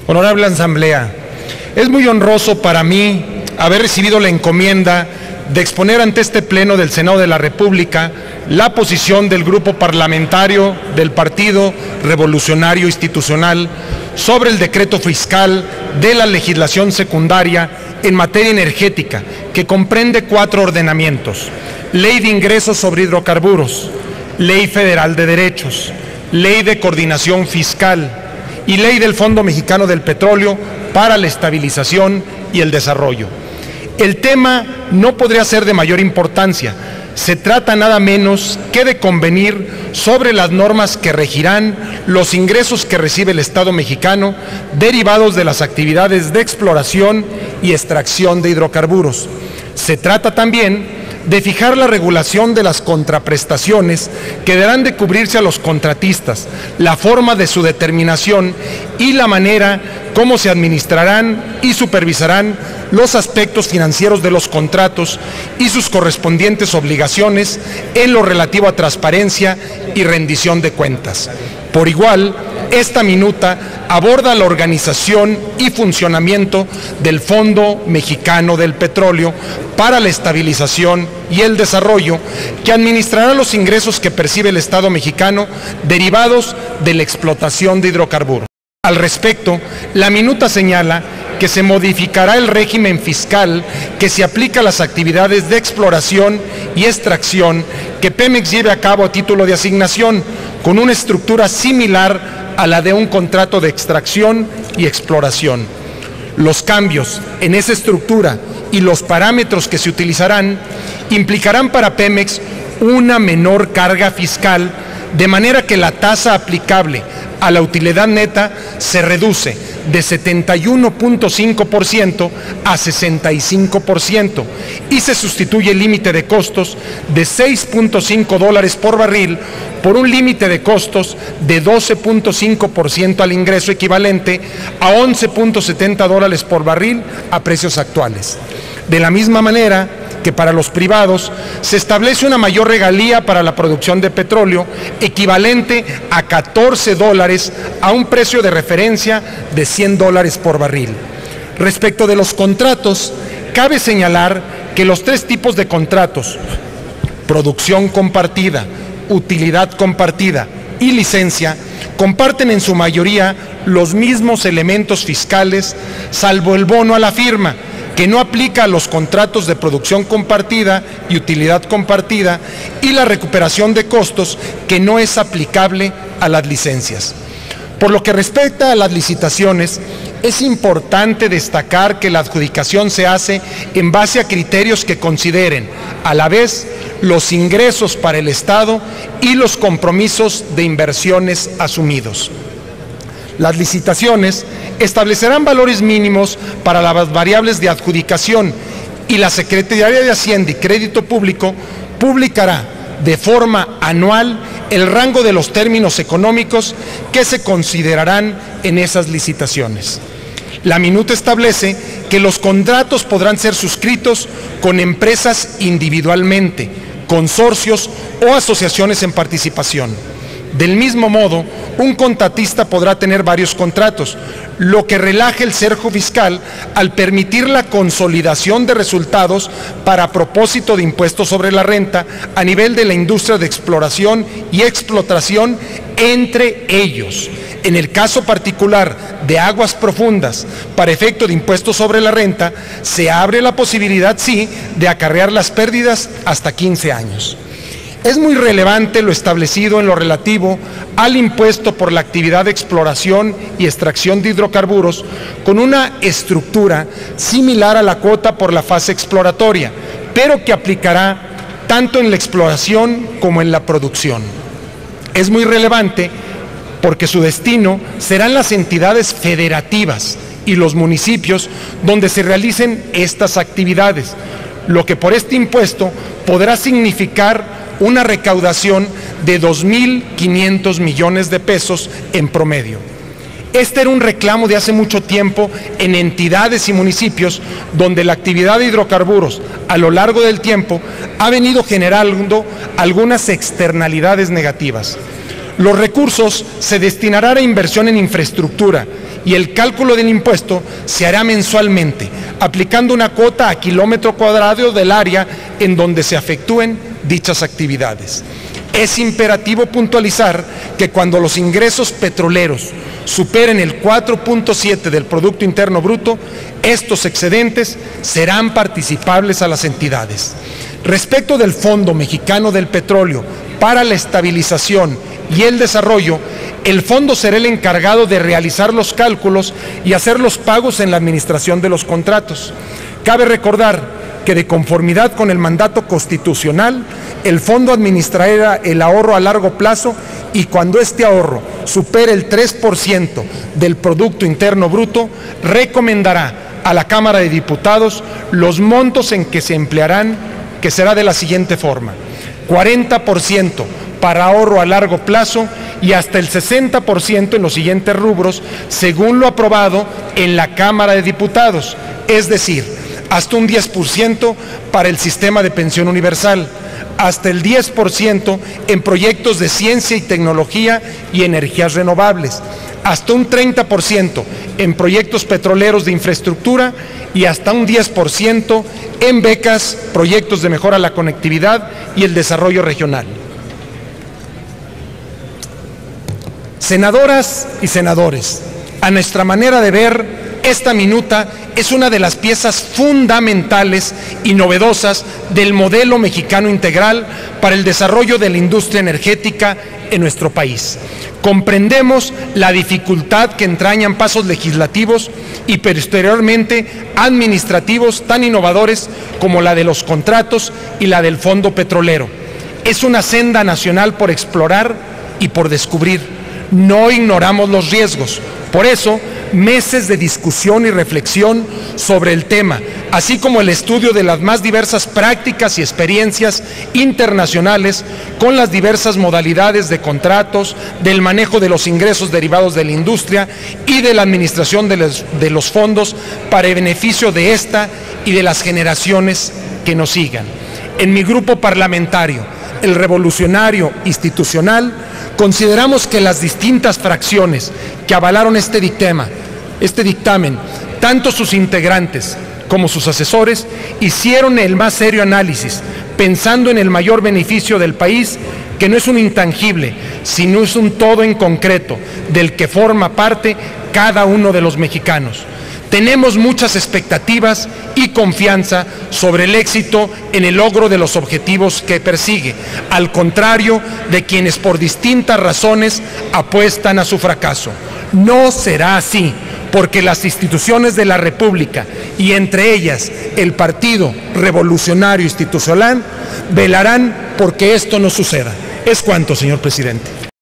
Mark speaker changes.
Speaker 1: Honorable Asamblea, es muy honroso para mí haber recibido la encomienda de exponer ante este Pleno del Senado de la República la posición del Grupo Parlamentario del Partido Revolucionario Institucional sobre el decreto fiscal de la legislación secundaria en materia energética, que comprende 4 ordenamientos: Ley de Ingresos sobre Hidrocarburos, Ley Federal de Derechos, Ley de Coordinación Fiscal y Ley del Fondo Mexicano del Petróleo para la Estabilización y el Desarrollo. El tema no podría ser de mayor importancia. Se trata nada menos que de convenir sobre las normas que regirán los ingresos que recibe el Estado mexicano derivados de las actividades de exploración y extracción de hidrocarburos. Se trata también de fijar la regulación de las contraprestaciones que deberán de cubrirse a los contratistas, la forma de su determinación y la manera cómo se administrarán y supervisarán los aspectos financieros de los contratos y sus correspondientes obligaciones en lo relativo a transparencia y rendición de cuentas. Por igual, esta minuta aborda la organización y funcionamiento del Fondo Mexicano del Petróleo para la Estabilización y el Desarrollo, que administrará los ingresos que percibe el Estado mexicano derivados de la explotación de hidrocarburos. Al respecto, la minuta señala que se modificará el régimen fiscal que se aplica a las actividades de exploración y extracción que Pemex lleve a cabo a título de asignación, con una estructura similar a la de un contrato de extracción y exploración. Los cambios en esa estructura y los parámetros que se utilizarán implicarán para Pemex una menor carga fiscal, de manera que la tasa aplicable a la utilidad neta se reduce de 71.5% a 65% y se sustituye el límite de costos de $6.5 por barril por un límite de costos de 12.5% al ingreso, equivalente a $11.70 por barril a precios actuales. De la misma manera que para los privados se establece una mayor regalía para la producción de petróleo, equivalente a $14 a un precio de referencia de $100 por barril. Respecto de los contratos, cabe señalar que los 3 tipos de contratos, producción compartida, utilidad compartida y licencia, comparten en su mayoría los mismos elementos fiscales, salvo el bono a la firma, que no aplica a los contratos de producción compartida y utilidad compartida, y la recuperación de costos, que no es aplicable a las licencias. Por lo que respecta a las licitaciones, es importante destacar que la adjudicación se hace en base a criterios que consideren a la vez los ingresos para el Estado y los compromisos de inversiones asumidos. Las licitaciones establecerán valores mínimos para las variables de adjudicación y la Secretaría de Hacienda y Crédito Público publicará de forma anual el rango de los términos económicos que se considerarán en esas licitaciones. La minuta establece que los contratos podrán ser suscritos con empresas individualmente, consorcios o asociaciones en participación. Del mismo modo, un contratista podrá tener varios contratos, lo que relaja el cerco fiscal al permitir la consolidación de resultados para propósito de impuestos sobre la renta a nivel de la industria de exploración y explotación entre ellos. En el caso particular de aguas profundas, para efecto de impuestos sobre la renta, se abre la posibilidad, sí, de acarrear las pérdidas hasta 15 años. Es muy relevante lo establecido en lo relativo al impuesto por la actividad de exploración y extracción de hidrocarburos, con una estructura similar a la cuota por la fase exploratoria, pero que aplicará tanto en la exploración como en la producción. Es muy relevante porque su destino serán las entidades federativas y los municipios donde se realicen estas actividades, lo que por este impuesto podrá significar una recaudación de 2.500 millones de pesos en promedio. Este era un reclamo de hace mucho tiempo en entidades y municipios donde la actividad de hidrocarburos a lo largo del tiempo ha venido generando algunas externalidades negativas. Los recursos se destinarán a inversión en infraestructura y el cálculo del impuesto se hará mensualmente, aplicando una cuota a kilómetro cuadrado del área en donde se efectúen dichas actividades. Es imperativo puntualizar que cuando los ingresos petroleros superen el 4.7 del Producto Interno Bruto, estos excedentes serán participables a las entidades. Respecto del Fondo Mexicano del Petróleo para la Estabilización y el Desarrollo, el fondo será el encargado de realizar los cálculos y hacer los pagos en la administración de los contratos. Cabe recordar que, de conformidad con el mandato constitucional, el fondo administrará el ahorro a largo plazo y cuando este ahorro supere el 3% del Producto Interno Bruto, recomendará a la Cámara de Diputados los montos en que se emplearán, que será de la siguiente forma: 40% para ahorro a largo plazo y hasta el 60% en los siguientes rubros, según lo aprobado en la Cámara de Diputados, es decir, hasta un 10% para el sistema de pensión universal, hasta el 10% en proyectos de ciencia y tecnología y energías renovables, hasta un 30% en proyectos petroleros de infraestructura y hasta un 10% en becas, proyectos de mejora a la conectividad y el desarrollo regional. Senadoras y senadores, a nuestra manera de ver, esta minuta es una de las piezas fundamentales y novedosas del modelo mexicano integral para el desarrollo de la industria energética en nuestro país. Comprendemos la dificultad que entrañan pasos legislativos y posteriormente administrativos tan innovadores como la de los contratos y la del Fondo Petrolero. Es una senda nacional por explorar y por descubrir. No ignoramos los riesgos. Por eso, meses de discusión y reflexión sobre el tema, así como el estudio de las más diversas prácticas y experiencias internacionales con las diversas modalidades de contratos, del manejo de los ingresos derivados de la industria y de la administración de los fondos para el beneficio de esta y de las generaciones que nos sigan. En mi grupo parlamentario, el Revolucionario Institucional, consideramos que las distintas fracciones que avalaron este dictamen, tanto sus integrantes como sus asesores, hicieron el más serio análisis, pensando en el mayor beneficio del país, que no es un intangible, sino es un todo en concreto, del que forma parte cada uno de los mexicanos. Tenemos muchas expectativas y confianza sobre el éxito en el logro de los objetivos que persigue, al contrario de quienes por distintas razones apuestan a su fracaso. No será así, porque las instituciones de la República, y entre ellas el Partido Revolucionario Institucional, velarán porque esto no suceda. Es cuanto, señor presidente.